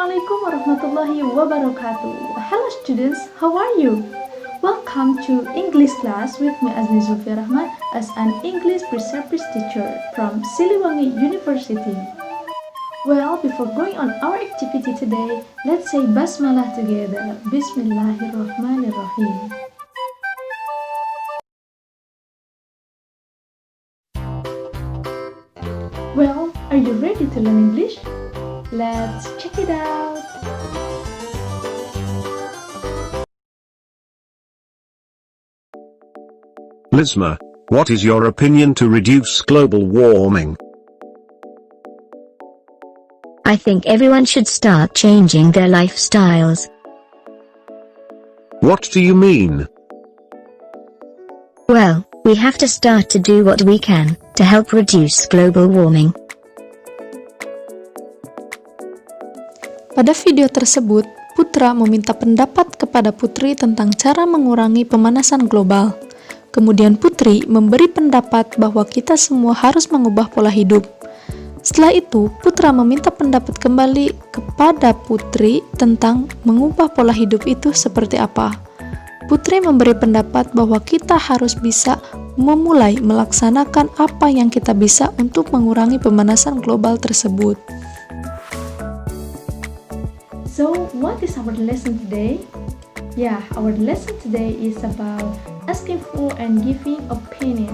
Assalamualaikum warahmatullahi wabarakatuh. Hello students, how are you? Welcome to English class with me Azni Zulfi Rahman as an English pre-service teacher from Siliwangi University. Well, before going on our activity today, let's say Basmalah together. Bismillahirrahmanirrahim. Well, are you ready to learn English? Let's check it out. Lizma, what is your opinion to reduce global warming? I think everyone should start changing their lifestyles. What do you mean? Well, we have to start to do what we can to help reduce global warming. Pada video tersebut, Putra meminta pendapat kepada Putri tentang cara mengurangi pemanasan global. Kemudian Putri memberi pendapat bahwa kita semua harus mengubah pola hidup. Setelah itu, Putra meminta pendapat kembali kepada Putri tentang mengubah pola hidup itu seperti apa. Putri memberi pendapat bahwa kita harus bisa memulai melaksanakan apa yang kita bisa untuk mengurangi pemanasan global tersebut. So, what is our lesson today? Yeah, our lesson today is about asking for and giving opinion.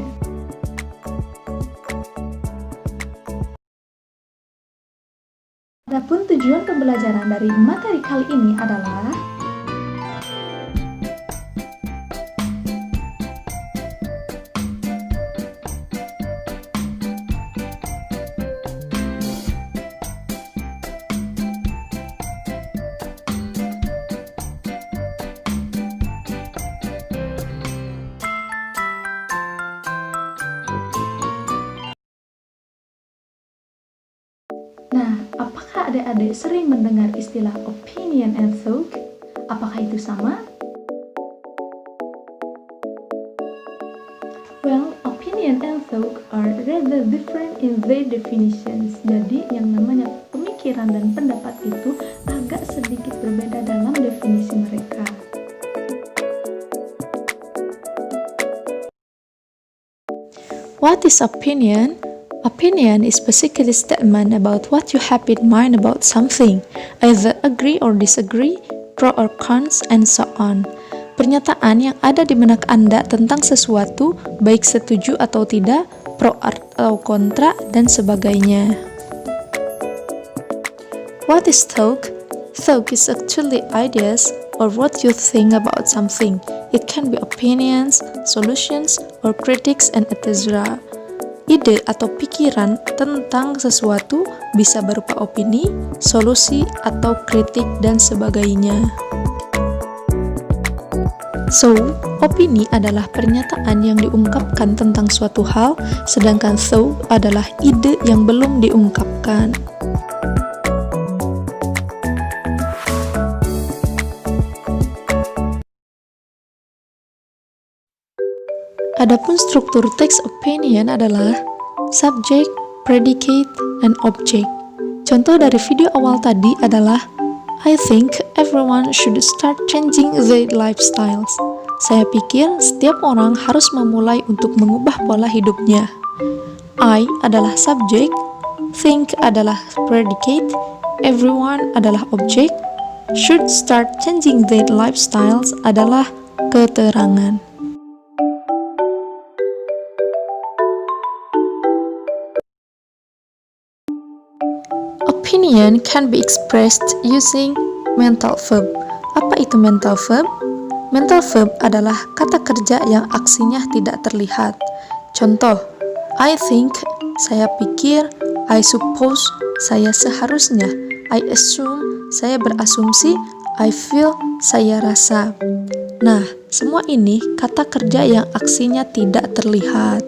Adapun tujuan pembelajaran dari materi kali ini adalah Nah, apakah adik-adik sering mendengar istilah opinion and thought? Apakah itu sama? Well, opinion and thought are rather different in their definitions. Jadi, yang namanya pemikiran dan pendapat itu agak sedikit berbeda dalam definisi mereka. What is opinion? Opinion is basically a statement about what you have in mind about something, either agree or disagree, pro or cons, and so on. Pernyataan yang ada di benak Anda tentang sesuatu, baik setuju atau tidak, pro atau kontra, dan sebagainya. What is thought? Thought is actually ideas or what you think about something. It can be opinions, solutions, or critics, and etc. Ide atau pikiran tentang sesuatu bisa berupa opini, solusi, atau kritik, dan sebagainya. So, opini adalah pernyataan yang diungkapkan tentang suatu hal, sedangkan thought adalah ide yang belum diungkapkan. Adapun struktur teks opinion adalah subject, predicate, and object. Contoh dari video awal tadi adalah I think everyone should start changing their lifestyles. Saya pikir setiap orang harus memulai untuk mengubah pola hidupnya. I adalah subject, think adalah predicate, everyone adalah object, should start changing their lifestyles adalah keterangan. Opinion can be expressed using mental verb. Apa itu mental verb? Mental verb adalah kata kerja yang aksinya tidak terlihat. Contoh, I think, saya pikir, I suppose, saya seharusnya, I assume, saya berasumsi, I feel, saya rasa. Nah, semua ini kata kerja yang aksinya tidak terlihat.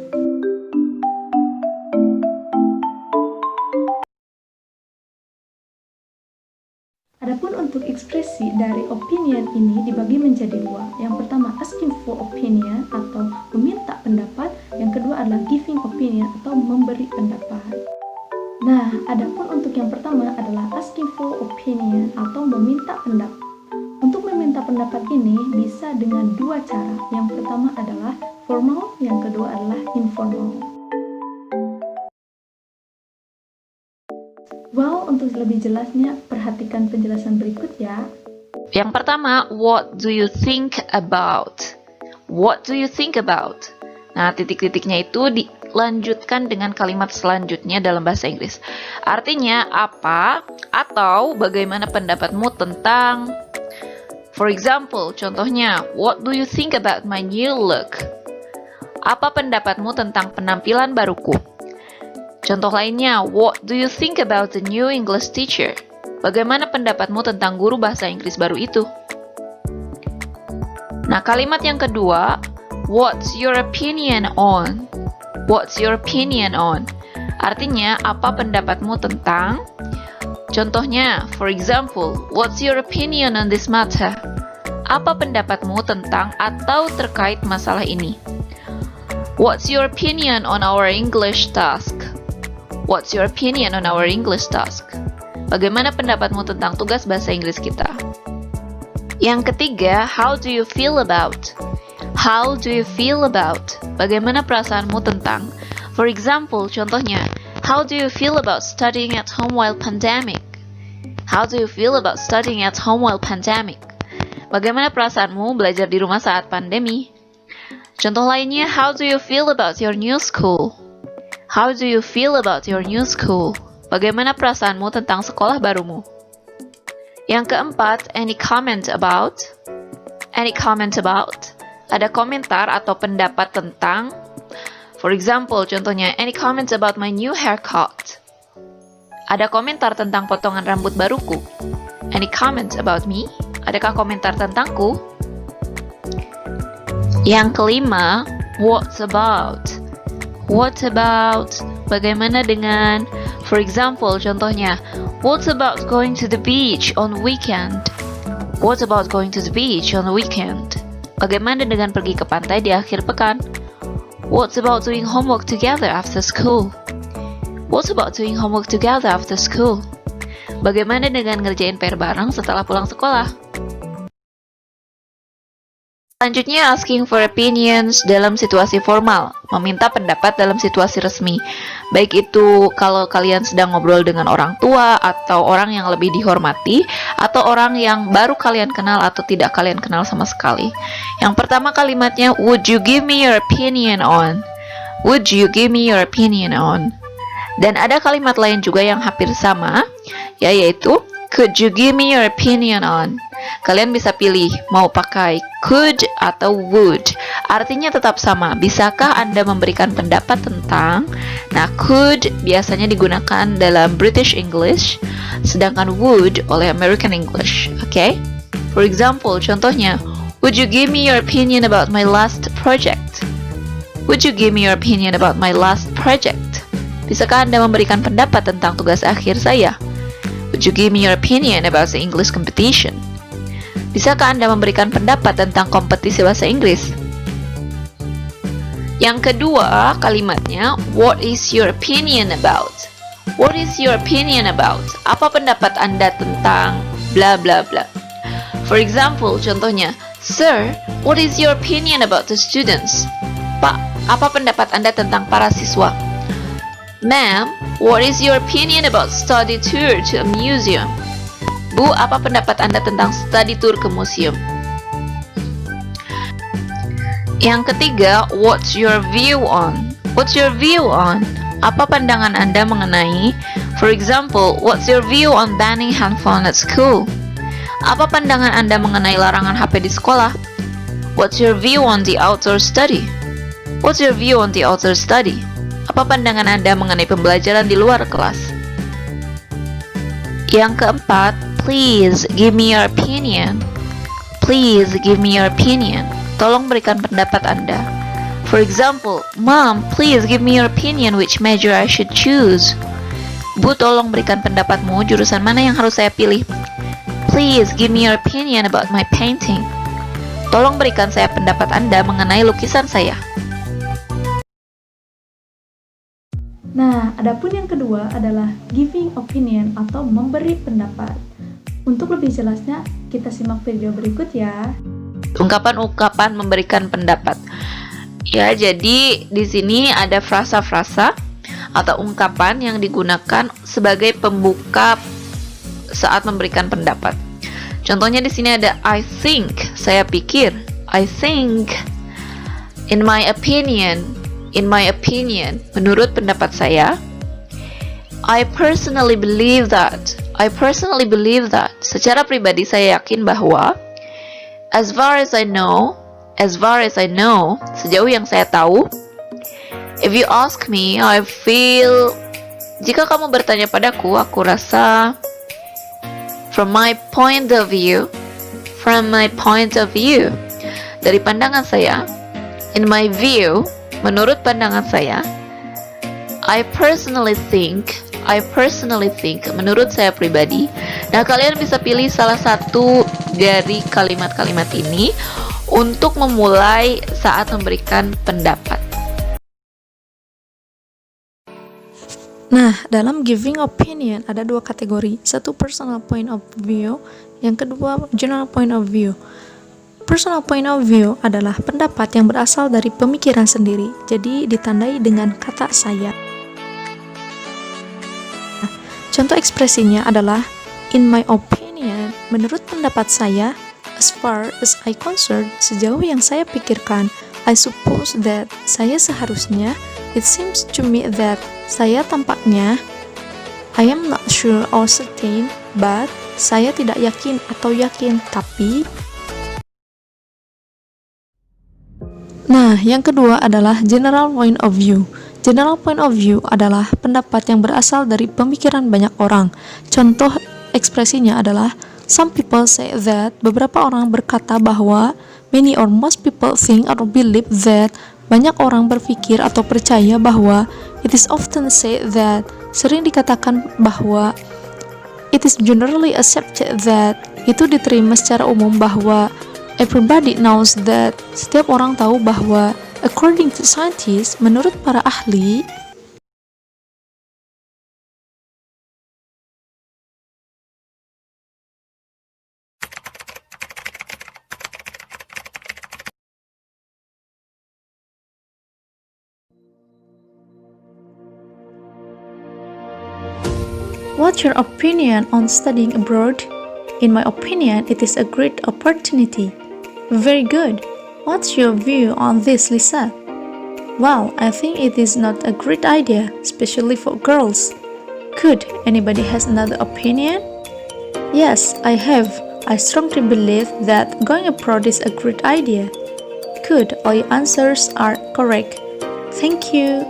Adapun untuk ekspresi dari opinion ini dibagi menjadi dua. Yang pertama asking for opinion atau meminta pendapat. Yang kedua adalah giving opinion atau memberi pendapat. Nah, adapun untuk yang pertama adalah asking for opinion atau meminta pendapat. Untuk meminta pendapat ini bisa dengan dua cara. Yang pertama adalah formal, yang kedua adalah informal. Well, untuk lebih jelasnya, perhatikan penjelasan berikut ya. Yang pertama, what do you think about? What do you think about? Nah, titik-titiknya itu dilanjutkan dengan kalimat selanjutnya dalam bahasa Inggris. Artinya, apa atau bagaimana pendapatmu tentang, for example, contohnya, what do you think about my new look? Apa pendapatmu tentang penampilan baruku? Contoh lainnya, what do you think about the new English teacher? Bagaimana pendapatmu tentang guru bahasa Inggris baru itu? Nah, kalimat yang kedua, what's your opinion on? What's your opinion on? Artinya, apa pendapatmu tentang? Contohnya, for example, what's your opinion on this matter? Apa pendapatmu tentang atau terkait masalah ini? What's your opinion on our English task? What's your opinion on our English task? Bagaimana pendapatmu tentang tugas bahasa Inggris kita? Yang ketiga, how do you feel about? How do you feel about? Bagaimana perasaanmu tentang? For example, contohnya, how do you feel about studying at home while pandemic? How do you feel about studying at home while pandemic? Bagaimana perasaanmu belajar di rumah saat pandemi? Contoh lainnya, how do you feel about your new school? How do you feel about your new school? Bagaimana perasaanmu tentang sekolah barumu? Yang keempat, any comment about? Any comment about? Ada komentar atau pendapat tentang, for example, contohnya, any comments about my new haircut? Ada komentar tentang potongan rambut baruku? Any comments about me? Adakah komentar tentangku? Yang kelima, what about? What about? Bagaimana dengan? For example, contohnya, what about going to the beach on weekend? What about going to the beach on the weekend? Bagaimana dengan pergi ke pantai di akhir pekan? What about doing homework together after school? What about doing homework together after school? Bagaimana dengan ngerjain PR bareng setelah pulang sekolah? Selanjutnya, asking for opinions dalam situasi formal, meminta pendapat dalam situasi resmi. Baik itu kalau kalian sedang ngobrol dengan orang tua, atau orang yang lebih dihormati, atau orang yang baru kalian kenal atau tidak kalian kenal sama sekali. Yang pertama kalimatnya, would you give me your opinion on? Would you give me your opinion on? Dan ada kalimat lain juga yang hampir sama, yaitu, could you give me your opinion on? Kalian bisa pilih mau pakai could atau would. Artinya tetap sama. Bisakah Anda memberikan pendapat tentang? Nah, could biasanya digunakan dalam British English, sedangkan would oleh American English. Oke? For example, contohnya, would you give me your opinion about my last project? Would you give me your opinion about my last project? Bisakah Anda memberikan pendapat tentang tugas akhir saya? Would you give me your opinion about the English competition? Bisakah Anda memberikan pendapat tentang kompetisi bahasa Inggris? Yang kedua, kalimatnya, what is your opinion about? What is your opinion about? Apa pendapat Anda tentang bla bla bla? For example, contohnya, Sir, what is your opinion about the students? Pak, apa pendapat Anda tentang para siswa? Ma'am, what is your opinion about study tour to a museum? Bu, apa pendapat Anda tentang study tour ke museum? Yang ketiga, what's your view on? What's your view on? Apa pandangan Anda mengenai? For example, what's your view on banning handphone at school? Apa pandangan Anda mengenai larangan HP di sekolah? What's your view on the outdoor study? What's your view on the outdoor study? Apa pandangan Anda mengenai pembelajaran di luar kelas? Yang keempat, please give me your opinion. Please give me your opinion. Tolong berikan pendapat Anda. For example, Mom, please give me your opinion which major I should choose. Bu, tolong berikan pendapatmu jurusan mana yang harus saya pilih. Please give me your opinion about my painting. Tolong berikan saya pendapat Anda mengenai lukisan saya. Nah, adapun yang kedua adalah giving opinion atau memberi pendapat. Untuk lebih jelasnya, kita simak video berikut ya. Ungkapan-ungkapan memberikan pendapat. Ya, jadi di sini ada frasa-frasa atau ungkapan yang digunakan sebagai pembuka saat memberikan pendapat. Contohnya di sini ada I think, saya pikir. I think. In my opinion, menurut pendapat saya. I personally believe that. Secara pribadi saya yakin bahwa. As far as I know, sejauh yang saya tahu. If you ask me, I feel. Jika kamu bertanya padaku, aku rasa. From my point of view, dari pandangan saya, in my view, menurut pandangan saya, I personally think, menurut saya pribadi. Nah, kalian bisa pilih salah satu dari kalimat-kalimat ini untuk memulai saat memberikan pendapat. Nah, dalam giving opinion ada dua kategori. Satu personal point of view, yang kedua general point of view. Personal point of view adalah pendapat yang berasal dari pemikiran sendiri, jadi ditandai dengan kata saya. Nah, contoh ekspresinya adalah in my opinion, menurut pendapat saya, as far as I concerned, sejauh yang saya pikirkan, I suppose that, saya seharusnya, it seems to me that, saya tampaknya, I am not sure or certain, but, saya tidak yakin atau yakin, tapi. Nah, yang kedua adalah general point of view. General point of view adalah pendapat yang berasal dari pemikiran banyak orang. Contoh ekspresinya adalah some people say that, beberapa orang berkata bahwa, many or most people think or believe that, banyak orang berpikir atau percaya bahwa, it is often said that, sering dikatakan bahwa, it is generally accepted that, itu diterima secara umum bahwa, everybody knows that, setiap orang tahu bahwa, according to scientists, menurut para ahli. What's your opinion on studying abroad? In my opinion, it is a great opportunity. Very good. What's your view on this, Lisa? Well, I think it is not a great idea, especially for girls. Good. Anybody has another opinion? Yes, I have. I strongly believe that going abroad is a great idea. Good. All your answers are correct. Thank you.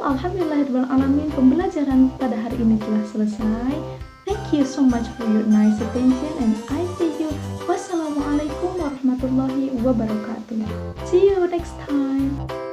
alhamdulillahirrahmanirrahim, pembelajaran pada hari ini telah selesai. Thank you so much for your nice attention and I see you. Wassalamualaikum warahmatullahi wabarakatuh. See you next time.